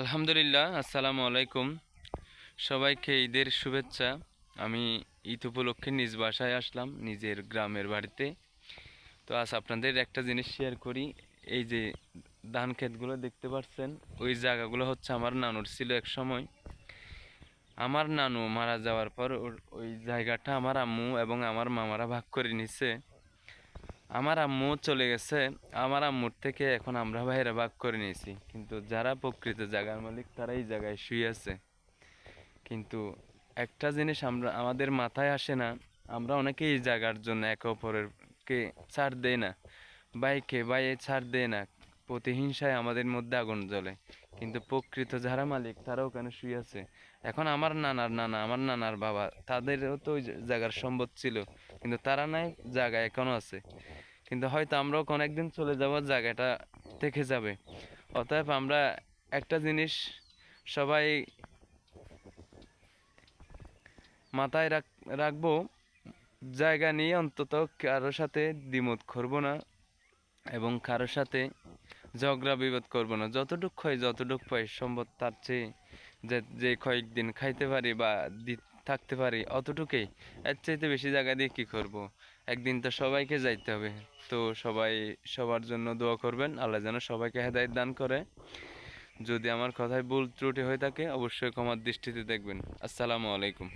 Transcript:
আলহামদুলিল্লাহ, আসসালামু আলাইকুম। সবাইকে ঈদের শুভেচ্ছা। আমি ঈদ উপলক্ষে নিজ বাসায় আসলাম, নিজের গ্রামের বাড়িতে। তো আজ আপনাদের একটা জিনিস শেয়ার করি। এই যে ধান ক্ষেতগুলো দেখতে পাচ্ছেন, ওই জায়গাগুলো হচ্ছে আমার নানুর ছিল এক সময়। আমার নানু মারা যাওয়ার পর ওই জায়গাটা আমার আম্মু এবং আমার মামারা ভাগ করে নিছে। আমার আম্মু চলে গেছে, আমার আম্মুর থেকে এখন আমরা ভাইয়েরা ভাগ করে নিয়েছি, কিন্তু যারা প্রকৃত জায়গার মালিক তারা এই জায়গায় শুয়ে আছে। কিন্তু একটা জিনিস আমাদের মাথায় আসে না, আমরা অনেকেই এই জায়গার জন্য একে অপরকে ছাড় দেই না, বাইকে বাইয়ে ছাড় দেয় না, প্রতিহিংসায় আমাদের মধ্যে আগুন জ্বলে। কিন্তু প্রকৃত যারা মালিক তারাও কেন শুয়ে আছে। এখন আমার নানার নানা, আমার নানার বাবা, তাদেরও তো ওই জায়গার সম্পদ ছিল, কিন্তু তারা নাই, জায়গা এখনো আছে। কিন্তু হয়তো আমরাও কোনো একদিন চলে যাব, জায়গাটা থেকে যাবে। অতএব আমরা একটা জিনিস সবাই মাথায় রাখবো, জায়গা নিয়ে অন্তত কারোর সাথে দ্বিমত করবো না এবং কারোর সাথে ঝগড়া বিবাদ করবো না। যতটুক হয় যতটুক পাই সম্ভব, তার চেয়ে যে যে কয়েকদিন খাইতে পারি বা থাকতে পারি অতটুকুই। এর চাইতে বেশি জায়গা দিয়ে কী করবো? একদিন তো সবাইকে যাইতে হবে। তো সবাই সবার জন্য দোয়া করবেন, আল্লাহ যেন সবাইকে হেদায়েত দান করে। যদি আমার কথায় ভুল ত্রুটি হয়ে থাকে অবশ্যই ক্ষমার দৃষ্টিতে দেখবেন। আসসালামু আলাইকুম।